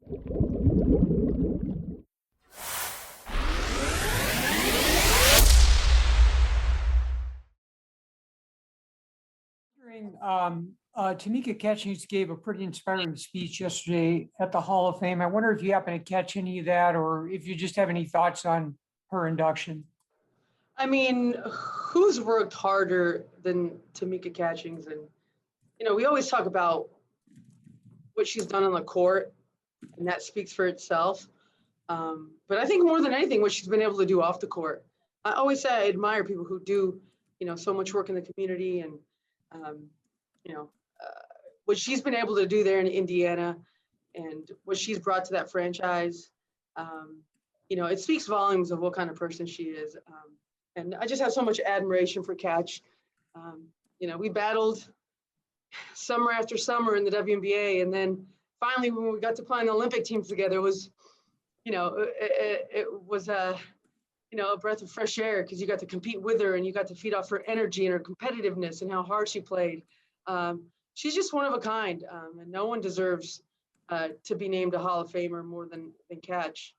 Tamika Catchings gave a pretty inspiring speech yesterday at the Hall of Fame. I wonder if you happen to catch any of that, or if you just have any thoughts on her induction. I mean, who's worked harder than Tamika Catchings? And, we always talk about what she's done on the court, and that speaks for itself. But I think more than anything, what she's been able to do off the court. I always say I admire people who do, so much work in the community, and, what she's been able to do there in Indiana and what she's brought to that franchise. It speaks volumes of what kind of person she is. And I just have so much admiration for Catch. We battled summer after summer in the WNBA, and then finally when we got to play on the Olympic teams together, it was, it was a breath of fresh air, because you got to compete with her and you got to feed off her energy and her competitiveness and how hard she played. She's just one of a kind, and no one deserves to be named a Hall of Famer more than Catch.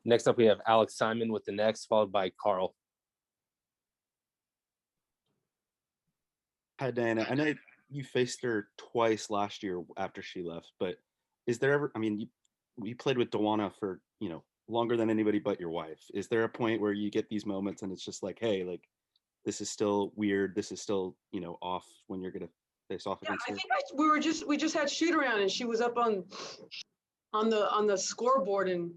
Next up, we have Alex Simon with the next, followed by Carl. Hi, Diana. I know you faced her twice last year after she left, but is there ever, you played with DeWanna for, longer than anybody but your wife. Is there a point where you get these moments and it's just like, hey, like, this is still weird, this is still, off when you're going to face off against her? I think we just had shoot around, and she was up on the scoreboard, and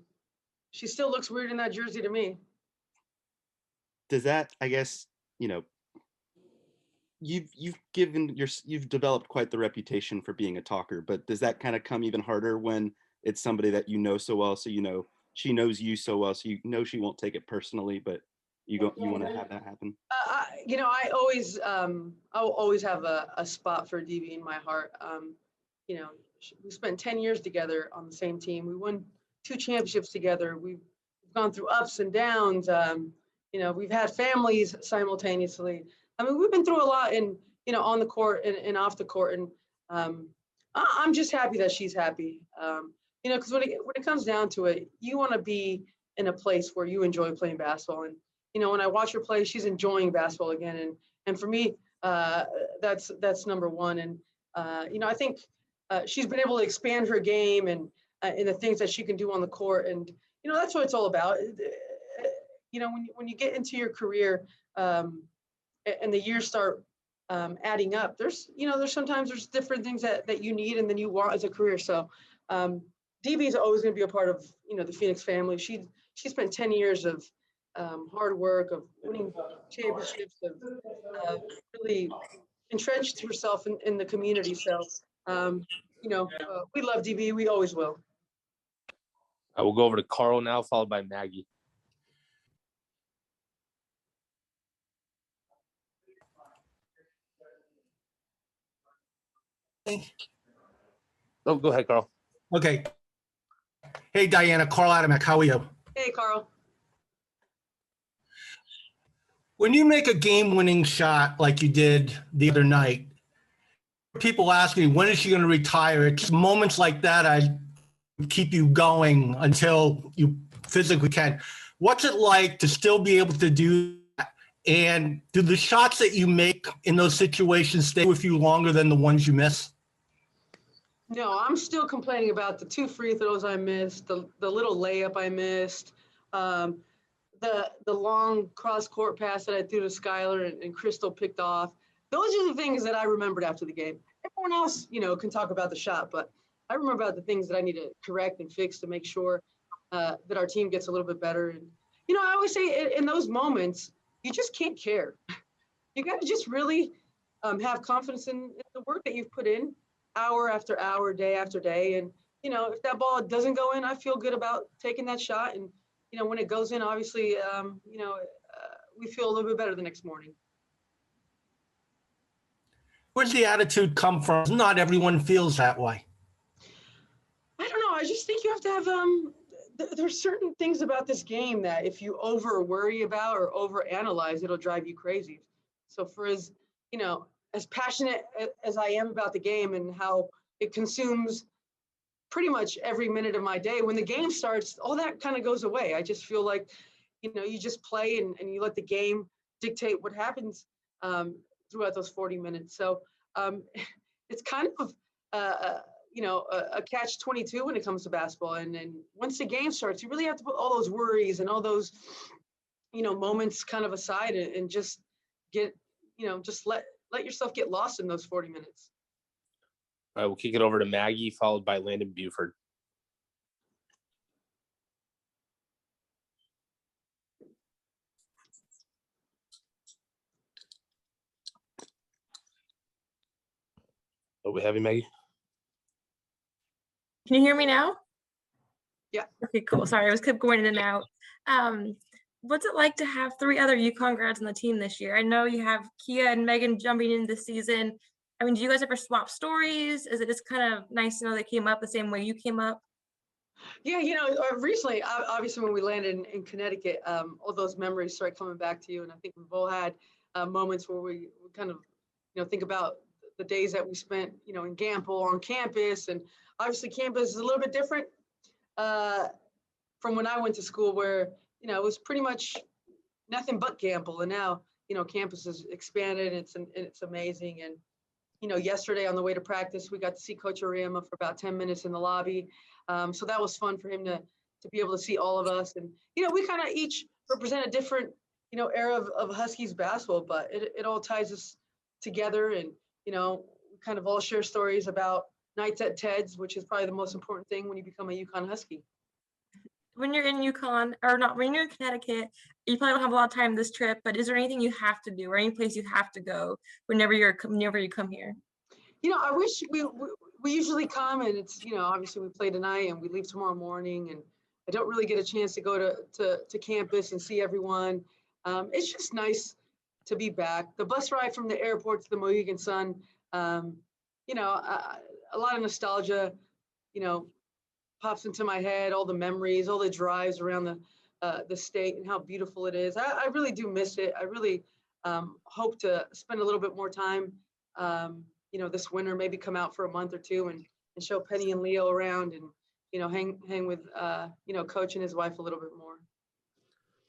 she still looks weird in that jersey to me. Does that, I guess, you've developed quite the reputation for being a talker, but does that kind of come even harder when it's somebody that you know so well, so she knows you so well, so she won't take it personally, but you want to have that happen? I'll always have a spot for DB in my heart. We spent 10 years together on the same team. We won 2 championships together. We've gone through ups and downs. We've had families simultaneously. We've been through a lot on the court and off the court. And I'm just happy that she's happy. Because when it comes down to it, you want to be in a place where you enjoy playing basketball. And, when I watch her play, she's enjoying basketball again. And for me, that's number one. And, I think she's been able to expand her game and the things that she can do on the court. And, that's what it's all about. When you get into your career and the years start adding up, there's sometimes different things that you need and then you want as a career. So DB is always going to be a part of, the Phoenix family. She spent 10 years of hard work, of winning championships, of really entrenched herself in the community. So, we love DB. We always will. I will go over to Carl now, followed by Maggie. Oh, go ahead, Carl. Okay. Hey, Diana, Carl Adamek, how are you? Hey, Carl. When you make a game-winning shot like you did the other night, people ask me, when is she going to retire? It's moments like that I keep you going until you physically can. What's it like to still be able to do that? And do the shots that you make in those situations stay with you longer than the ones you miss? No, I'm still complaining about the 2 free throws I missed, the little layup I missed, the long cross-court pass that I threw to Skylar and Crystal picked off. Those are the things that I remembered after the game. Everyone else, can talk about the shot, but I remember about the things that I need to correct and fix to make sure that our team gets a little bit better. And, I always say in those moments, you just can't care. You got to just really have confidence in the work that you've put in hour after hour, day after day. And, if that ball doesn't go in, I feel good about taking that shot. And, when it goes in, obviously, we feel a little bit better the next morning. Where's the attitude come from? Not everyone feels that way. I don't know. I just think you have to have, there's certain things about this game that if you over worry about or over analyze, it'll drive you crazy. So for as passionate as I am about the game and how it consumes pretty much every minute of my day. When the game starts, all that kind of goes away. I just feel like, you just play and you let the game dictate what happens throughout those 40 minutes. So it's kind of, a catch-22 when it comes to basketball. And then once the game starts, you really have to put all those worries and all those, moments kind of aside and just get, just let yourself get lost in those 40 minutes. All right, we'll kick it over to Maggie, followed by Landon Buford. Oh, we have you, Maggie? Can you hear me now? Yeah. Okay, cool. Sorry, I was kept going in and out. What's it like to have 3 other UConn grads on the team this year? I know you have Kia and Megan jumping in this season. I mean, do you guys ever swap stories? Is it just kind of nice to know they came up the same way you came up? Yeah, recently, obviously, when we landed in Connecticut, all those memories start coming back to you. And I think we've all had moments where we kind of, think about the days that we spent, in Gamble on campus. And obviously, campus is a little bit different from when I went to school, where, it was pretty much nothing but Gamble. And now, campus has expanded. It's amazing. And, yesterday on the way to practice, we got to see Coach Ariema for about 10 minutes in the lobby. So that was fun for him to be able to see all of us. And, we kind of each represent a different, era of Huskies basketball, but it all ties us together. And, we kind of all share stories about nights at Ted's, which is probably the most important thing when you become a UConn Husky. When you're in UConn, or not, when you're in Connecticut, you probably don't have a lot of time this trip, but is there anything you have to do or any place you have to go whenever you come here? I wish we usually come, and it's, obviously we play tonight and we leave tomorrow morning, and I don't really get a chance to go to campus and see everyone. It's just nice to be back. The bus ride from the airport to the Mohegan Sun, a lot of nostalgia, pops into my head, all the memories, all the drives around the state and how beautiful it is. I really do miss it. I really hope to spend a little bit more time, this winter, maybe come out for a month or two and show Penny and Leo around and, hang with, Coach and his wife a little bit more.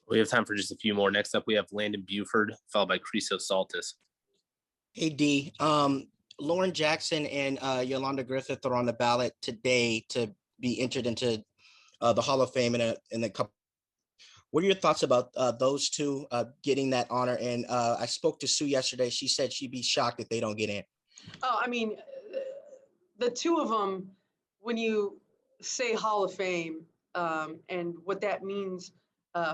We have time for just a few more. Next up, we have Landon Buford, followed by Christos Saltis. Hey, D. Lauren Jackson and Yolanda Griffith are on the ballot today to be entered into the Hall of Fame in a couple. What are your thoughts about those two getting that honor? And I spoke to Sue yesterday. She said she'd be shocked if they don't get in. Oh, I mean, the two of them, when you say Hall of Fame and what that means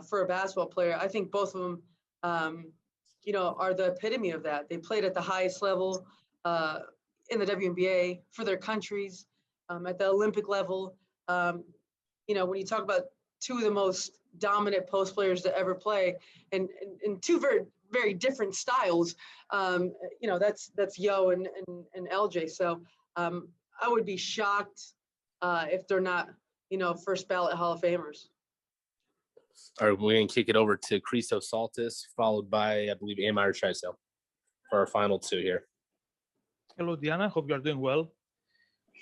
for a basketball player, I think both of them, are the epitome of that. They played at the highest level in the WNBA for their countries, at the Olympic level. When you talk about two of the most dominant post players to ever play, and two very, very different styles, that's Yo and LJ. So I would be shocked if they're not, first ballot Hall of Famers. All right, we're going to kick it over to Christos Saltis, followed by, I believe, Amir Chisel for our final two here. Hello, Diana. Hope you are doing well.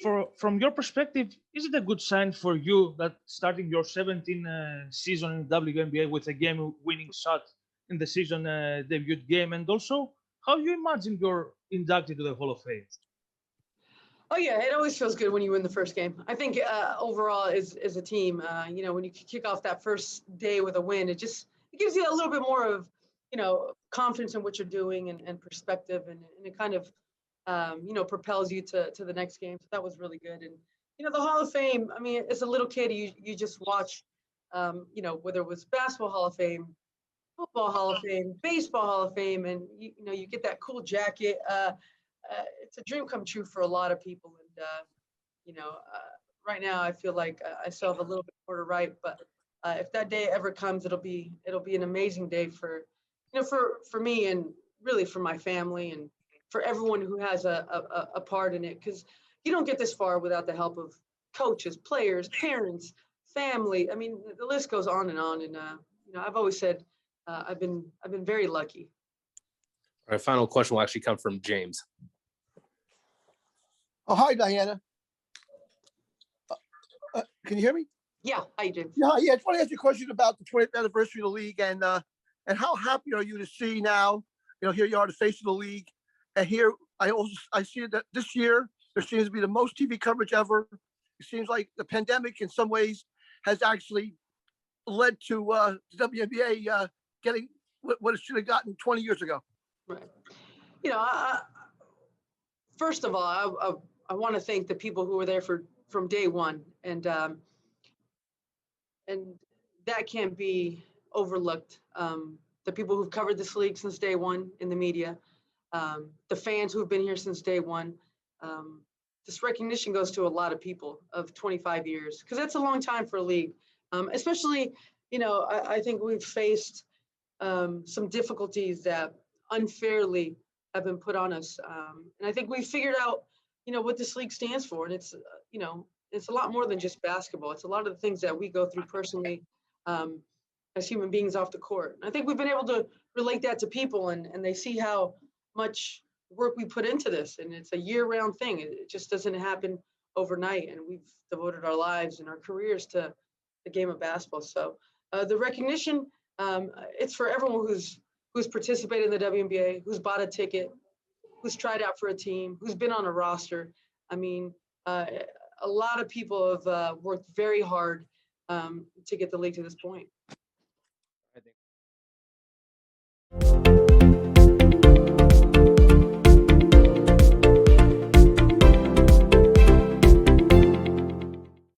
From your perspective, is it a good sign for you that starting your 17th season in WNBA with a game-winning shot in the season debut game, and also how you imagine you're inducted to the Hall of Fame? Oh yeah, it always feels good when you win the first game. I think overall as a team, when you kick off that first day with a win, it gives you a little bit more of, confidence in what you're doing and perspective, and it kind of, propels you to the next game. So that was really good. And, the Hall of Fame, I mean, as a little kid, you just watch, whether it was basketball Hall of Fame, football Hall of Fame, baseball Hall of Fame, and, you get that cool jacket. It's a dream come true for a lot of people. And, right now I feel like I still have a little bit more to write, but if that day ever comes, it'll be an amazing day for me and really for my family and for everyone who has a part in it. Because you don't get this far without the help of coaches, players, parents, family. I mean, the list goes on. And, I've always said I've been very lucky. Our final question will actually come from James. Oh, hi, Diana. Can you hear me? Yeah, I do. Yeah. I just want to ask you a question about the 20th anniversary of the league and how happy are you to see now? Here you are, the face of the league, and here I see that this year there seems to be the most TV coverage ever. It seems like the pandemic, in some ways, has actually led to the WNBA getting what it should have gotten 20 years ago. Right. First of all, I want to thank the people who were there from day one, and that can't be overlooked. The people who've covered this league since day one in the media, the fans who've been here since day one. This recognition goes to a lot of people of 25 years, because that's a long time for a league. Especially, I think we've faced some difficulties that unfairly have been put on us. And I think we figured out, what this league stands for. And it's, it's a lot more than just basketball. It's a lot of the things that we go through personally as human beings off the court. And I think we've been able to relate that to people, and they see how much work we put into this. And it's a year-round thing. It just doesn't happen overnight. And we've devoted our lives and our careers to the game of basketball. So the recognition, it's for everyone who's participated in the WNBA, who's bought a ticket, who's tried out for a team, who's been on a roster. I mean, a lot of people have worked very hard to get the league to this point. I think